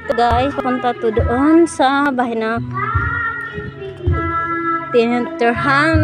dito guys, papunta to doon sa bahay na tinitirahan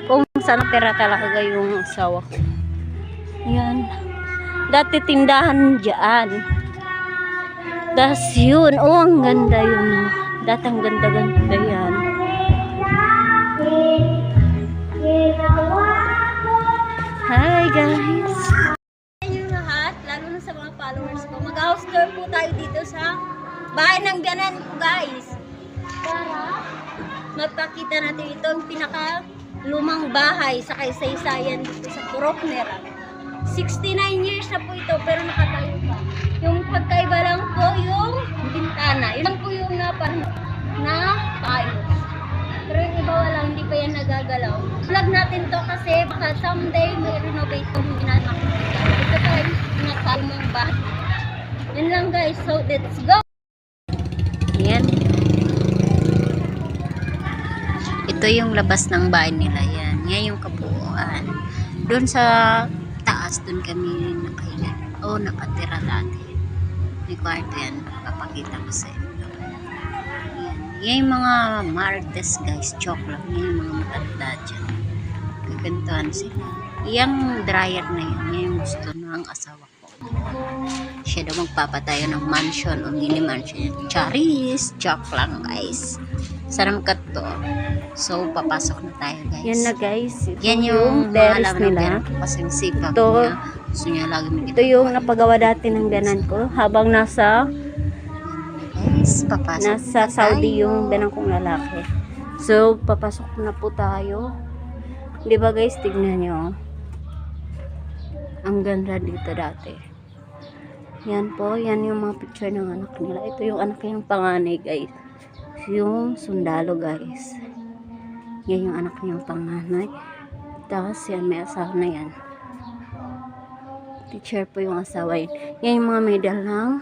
kung saan tira talaga yung asawa ko. Yan. Dati tindahan dyan. Das yun. Oh, ang ganda yun. Dati ang ganda-ganda yan. Hi guys. Yung lahat, lalo na sa mga followers ko. Mag-house tour po tayo dito sa bahay ng biyanan ko guys. Para magpakita natin ito ang pinaka lumang bahay sa kaysaysayan dito sa Purok Mera. 69 years na po ito pero nakatayo pa. Yung pagkaiba lang po yung bintana. Yun lang po yung na ayos. Pero yung iba wala, hindi pa yan nagagalaw. Vlog natin to kasi baka someday may renovate yung bintana. Ito pa yung pinakalumang bahay. Yun lang guys. So let's go! Yan. Ito yung labas ng bahay nila. Yan. Yan yung kabuuan. Doon sa taas, doon kami nakahinga. O, nakatira dati. May kwarto yan. Papakita ko sa inyo. Yan. Yan yung mga martes guys. Choke lang. Yan yung mga matanda dyan. Kagantuhan sila. Yung dryer na yun. Yan yung gusto ng asawa ko. Siya daw magpapatayo ng mansion o mini mansion. Charis! Choke lang guys. Sarang kat to. So, papasok na tayo guys. Yan na guys. Yan yung terrace nila. Kasi yung sipag niya. Gusto niya lagi magiging. Ito yung napagawa dati ng biyanan ko. Habang nasa guys, papasok nasa Saudi tayo. Yung biyanan kong lalaki. So, papasok na po tayo. Diba guys, tignan nyo. Ang ganda dito dati. Yan po. Yan yung mga picture ng anak nila. Ito yung anak yung panganay guys. Yung sundalo guys. Yan yung anak niyang panganay. Tapos yan, may asawa na yan. Teacher po yung asawa yun. Yan yung mga medal ng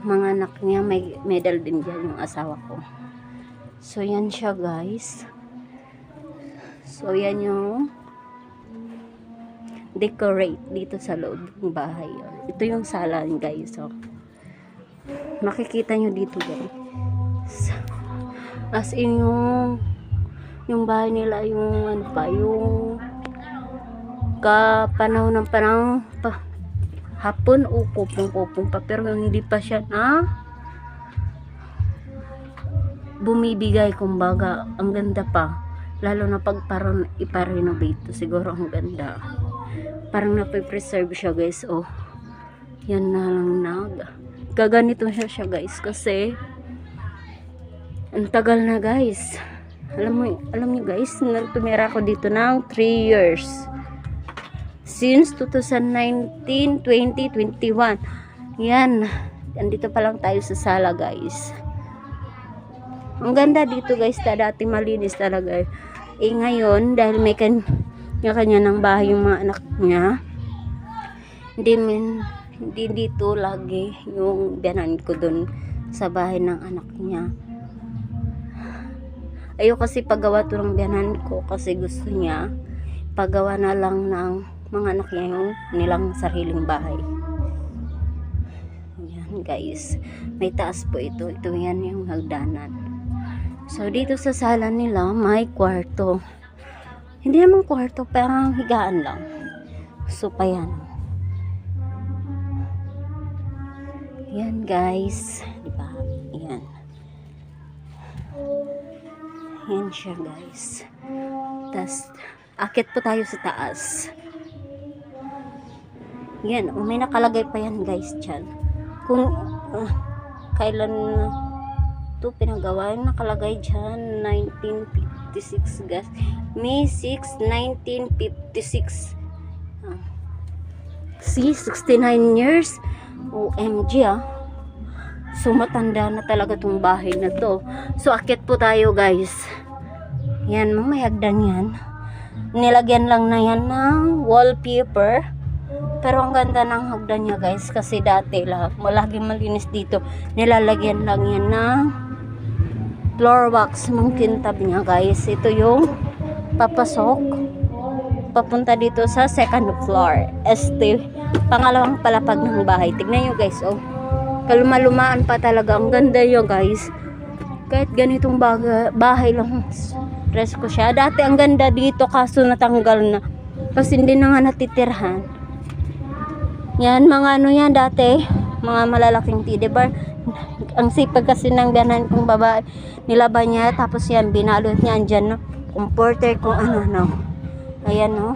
mga anak niya. May medal din dyan yung asawa ko. So yan siya guys. So yan yung decorate dito sa loob ng bahay. Ito yung sala guys. So, makikita nyo dito guys. As in yung bahay nila, yung ano pa, yung kapanahon ng panahon pa, hapon o kupong-kupong pa, pero hindi pa siya na bumibigay, kumbaga ang ganda pa, lalo na pag parang ipa-renovate, siguro ang ganda, parang napipreserve siya guys. Oh, yan na lang gaganito siya guys, kasi ang tagal na guys. Alam niyo guys, tumira ako dito ng 3 years. Since 2019, 20, 21. Yan. Andito pa lang tayo sa sala guys. Ang ganda dito guys. Dati malinis talaga. Eh ngayon, dahil may kanya ng bahay yung mga anak niya, hindi dito lagi yung biyanan ko dun sa bahay ng anak niya. Ayoko kasi paggawa to ng biyanan ko kasi gusto niya paggawa na lang ng mga anak niya yung nilang sariling bahay. Yan guys. May taas po ito. Ito yan yung hagdanan. So dito sa sala nila may kwarto. Hindi naman kwarto, parang higaan lang. So pa yan. Yan guys. Diba? Yan. Yan siya guys. Tas akit po tayo sa taas. Yan, may nakalagay pa yan guys dyan. Kung kailan ito pinagawa, nakalagay dyan 1956 guys. May 6, 1956. See, 69 years. OMG ah. So matanda na talaga tong bahay na to. So akit po tayo guys. Yan, may hagdan yan. Nilagyan lang na yan ng wallpaper. Pero ang ganda ng hagdan niya guys. Kasi dati lagi malinis dito. Nilalagyan lang yan ng floor wax. Mong kintab niya guys. Ito yung papasok. Papunta dito sa second floor. Pangalawang palapag ng bahay. Tignan nyo guys. Oh. Kalumalumaan pa talaga. Ang ganda yun guys. Kahit ganitong bahay lang, stress ko siya. Dati ang ganda dito kaso natanggal na. Kasi hindi na nga natitirhan. Yan, mga ano yan dati. Mga malalaking teddy bear. Ang sipag kasi ng biyanan kong babae. Nilaban niya. Tapos yan, binalot niya. Andyan, no? Comforter kung ano. Ayan, no?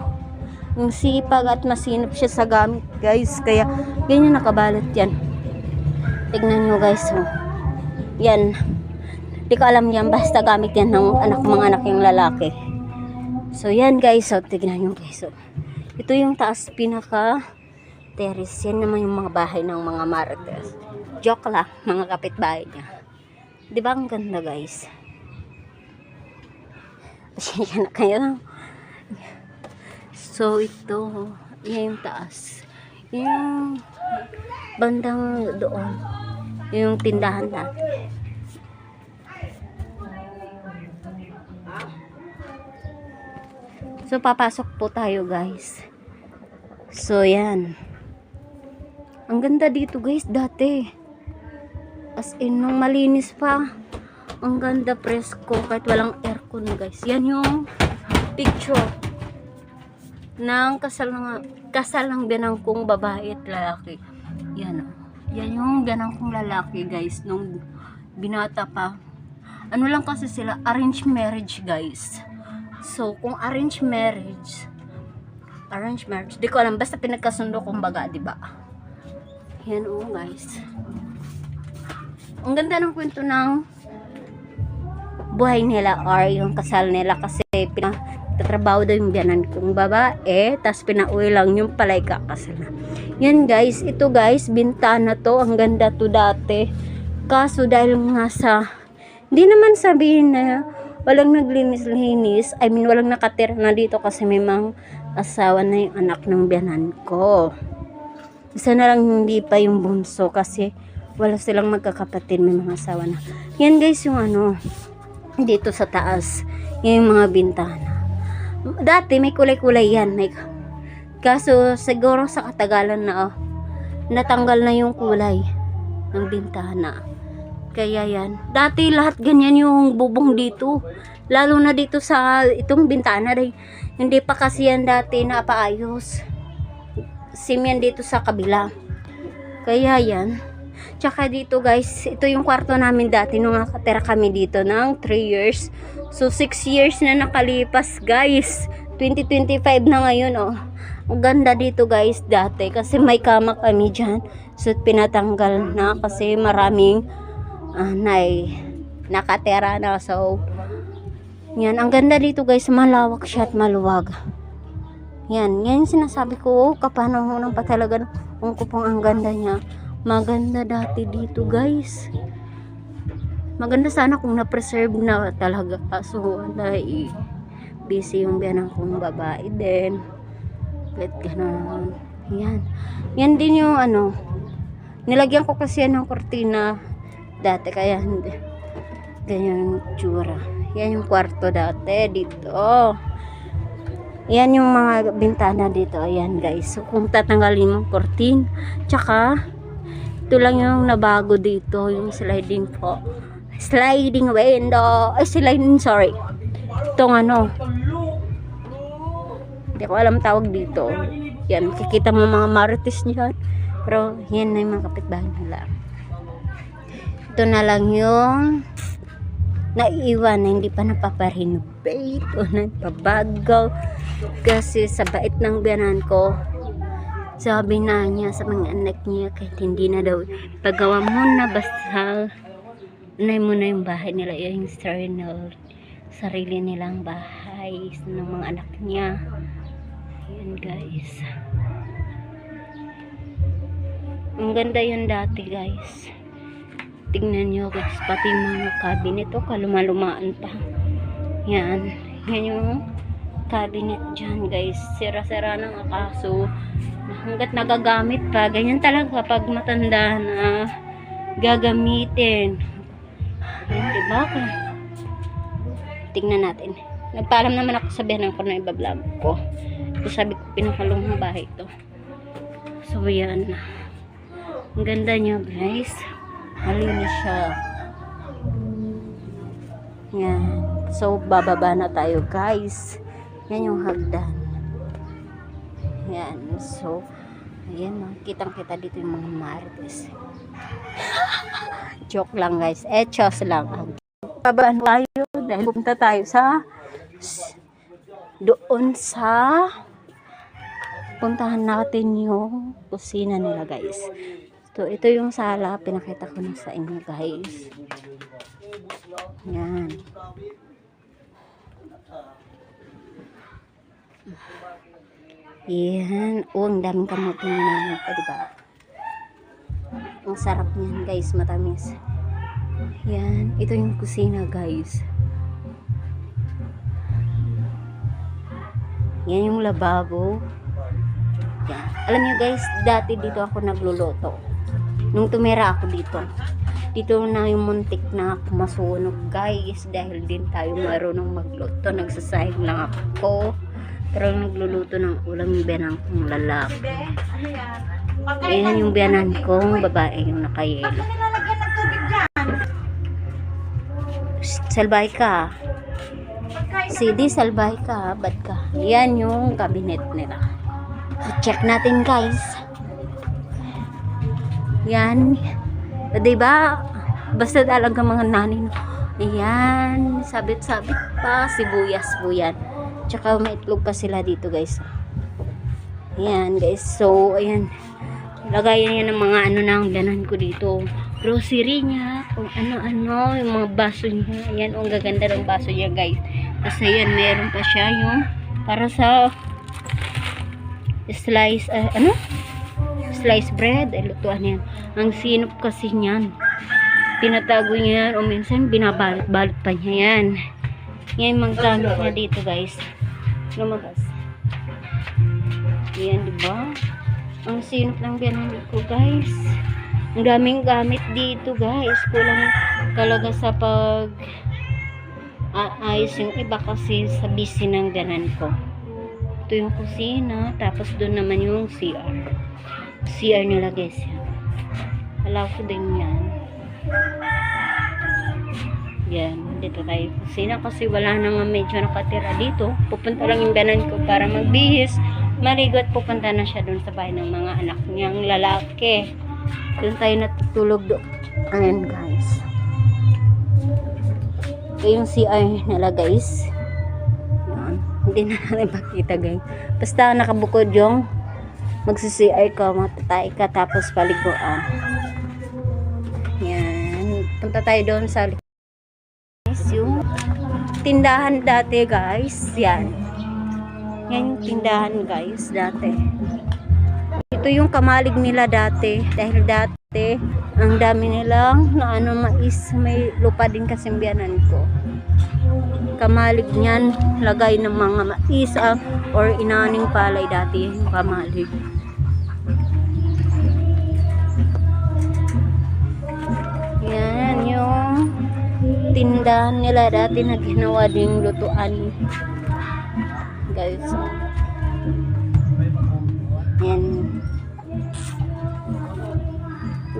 Yung sipag at masinop siya sa gamit, guys. Kaya, ganyan nakabalot yan. Tignan nyo, guys, oh. Yan. Di ko alam yan. Basta gamit yan ng mga anak yung lalaki. So, yan, guys. So, tignan nyo, guys. So, ito yung taas pinaka terrace. Yan naman yung mga bahay ng mga marites. Joke lang, mga kapitbahay niya. Di ba ang ganda, guys? Pasensya na kayo. So, ito, yan yung taas. Yung bandang doon, yung tindahan natin. So, papasok po tayo, guys. So, yan. Ang ganda dito, guys, dati. As in, nung malinis pa. Ang ganda, presko, kahit walang aircon, guys. Yan yung picture ng kasal ng biyanang kong babae at lalaki. Yan, yan yung biyanang kong lalaki, guys, nung binata pa. Ano lang kasi sila, arranged marriage, guys. So, kung arranged marriage, di ko alam, basta pinagkasundo kong baga, diba? Yan, guys. Ang ganda ng kwento ng buhay nila or yung kasal nila kasi tatrabaho daw yung biyanan kong babae, tas pinauwi lang yung palay kakasal na. Yan, guys, ito, guys, bintana to, ang ganda to dati. Kaso dahil nga sa, hindi naman sabihin na walang naglinis-linis, I mean walang nakatira na dito kasi may mga asawa na yung anak ng biyanan ko. Isa na lang hindi pa yung bunso kasi wala silang magkakapatid, may mga asawa na. Yan, guys, yung ano dito sa taas, yung mga bintana. Dati may kulay-kulay yan, kaso siguro sa katagalan na natanggal na yung kulay ng bintana. Kaya yan, dati lahat ganyan yung bubong dito, lalo na dito sa itong bintana dahil hindi pa kasi yan dati napaayos. Simyan dito sa kabila. Kaya yan. Tsaka dito, guys, ito yung kwarto namin dati nung nakatira kami dito ng 3 years. So 6 years na nakalipas, guys. 2025 na ngayon, Ang ganda dito, guys, dati kasi may kama kami dyan. So pinatanggal na kasi maraming nakatira na. So yan, ang ganda dito, guys, malawak siya at maluwag. Yan yung sinasabi ko, kapanahonan pa talaga ng kupong ang ganda niya. Maganda dati dito, guys. Maganda sana kung na-preserve na talaga. Kaso, dahil busy yung biyanang kong babae din. Kahit gano'n. Yan. Yan din yung nilagyan ko kasi yan ng kortina dati. Kaya hindi. Ganyan yung tsura. Yan yung kwarto dati dito. Yan yung mga bintana dito. Ayan, guys. So, kung tatanggalin mo kortin, tsaka ito lang yung nabago dito, yung sliding window, sorry. Itong hindi ko alam tawag dito. Yan, makikita mo mga marites niyan. Pero, yan na yung mga kapitbahay nila. Ito na lang yung naiiwan na hindi pa napaparenovate o nagpabagaw. Kasi sa bait ng biyanan ko, sabi na niya sa mga anak niya kahit hindi na daw pagawa muna, basta unay muna yung bahay nila, yung sarili nilang bahay ng mga anak niya. Yan, guys, ang ganda yun dati, guys. Tingnan nyo, guys, pati mga cabinet kalumalumaan pa. Yan yung cabinet dyan, guys, sira-sira ng akaso hanggat nagagamit pa. Ganyan talaga pag matanda na gagamitin. Yan, diba? Tingnan natin. Nagpaalam naman ako, sabihan ko na ibablog ko. So, sabi ko, pinakalong bahay ito. So, yan. Ang ganda niya, guys. Malinis siya. Yan. So, bababa na tayo, guys. Yan yung hagdan. Yan. So, ayan, kitang-kita dito yung mga marites. Joke lang, guys. Echos lang. Babaan tayo dahil pupunta tayo sa doon sa puntahan natin yung kusina nila, guys. So, ito yung sala. Pinakita ko na sa inyo, guys. Yan. Yan. Oh, ang daming kamuting namin pa, diba? Ang sarap niyan, guys. Matamis. Yan. Ito yung kusina, guys. Yan yung lababo. Yan. Alam niyo, guys, dati dito ako nagluluto. Nung tumira ako dito. Dito na yung muntik na ako masunog, guys. Dahil din tayo marunong magluto. Nagsasayang lang ako. Pero nagluluto ng ulam yung biyanan kong lalaki. Ayan yung biyanan kong babae yung nakayelo. Salbay ka. CD, salbay ka. Bad ka. Yan yung cabinet nila. Check natin, guys. Yan. Diba? Basta talaga mga nanin. Ayan. Sabit-sabit pa. Sibuyas po yan. Tsaka may itlog pa sila dito, guys. Ayan, guys. So, ayan. Lagayan niya ng mga ano na ang danan ko dito. Grocery niya. Kung ano-ano. Yung mga baso niya. Ayan. Ang gaganda ng baso niya, guys. Tapos, ayan. Meron pa siya yung para sa slice, slice bread. Ay, lutuan yan. Ang sinop kasi niyan. Tinatago niya yan. O minsan, binabalot-balot pa niya yan. Yan yung mga gamit niya dito, guys. Lumabas. Yan, diba? Ang sinop lang binalik ko, guys. Ang daming gamit dito, guys. Kulang talaga sa pag ayos yung iba kasi sa busy ng ganan ko. Ito yung kusina. Tapos doon naman yung CR. CR nila, guys. Alam ko din yan. Yan, dito tayo kusina kasi wala nang medyo nakatira dito. Pupunta lang yung biyanan ko para magbihis, maligo at pupunta na siya doon sa bahay ng mga anak niyang lalaki. Doon tayo natutulog doon. Ayan, guys. Ito yung CR nila, guys. Yan. Hindi na natin makita, guys. Basta nakabukod yung magsi-CR ka, matatay ka, tapos paliguan. Yan. Punta tayo doon sa yung tindahan dati, guys. Yan. Yan yung tindahan, guys, dati. Ito yung kamalig nila dati. Dahil dati, ang dami nilang na ano, mais. May lupa din kasi biyanan ko. Kamalig niyan, lagay ng mga mais or inaning palay dati yung kamalig. Yan yung tindahan nila dati na ginawa ding lutuan, guys. Yan.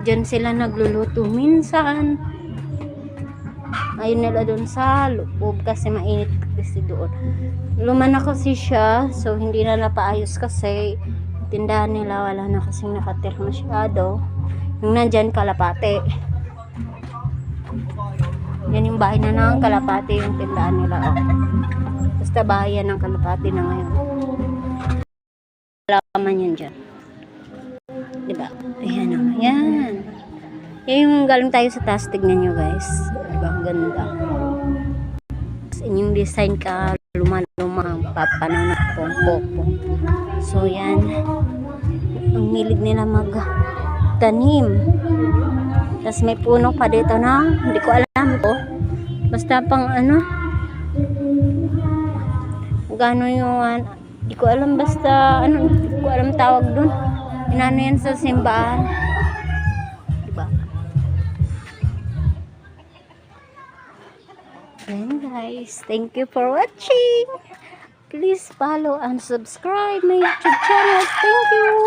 Diyan sila nagluluto minsan. Ayun nila doon sa loob kasi mainit kasi doon. Luma na kasi siya, so hindi na napaayos kasi tindahan nila wala na kasing nakatira masyado. Yung nandyan kalapate. Yan yung bahay na ng kalapati yung tindahan nila. Oh. Basta bahay yan ng kalapati na ngayon. Wala ka man yan dyan. Diba? Ayan o. Yan. Yan yung galing tayo sa taas. Tignan nyo, guys. Diba? Ang ganda. Yung design ka luma-luma papanaw na pong-pong. So yan. Ang hilig nila mag-tanim. Tapos may puno pa dito na hindi ko alam ko. Basta pang ano. Gano yung hindi ko alam basta ano, hindi ko alam tawag dun. Inano yan sa simbahan. Diba? Then guys, thank you for watching. Please follow and subscribe my YouTube channel. Thank you.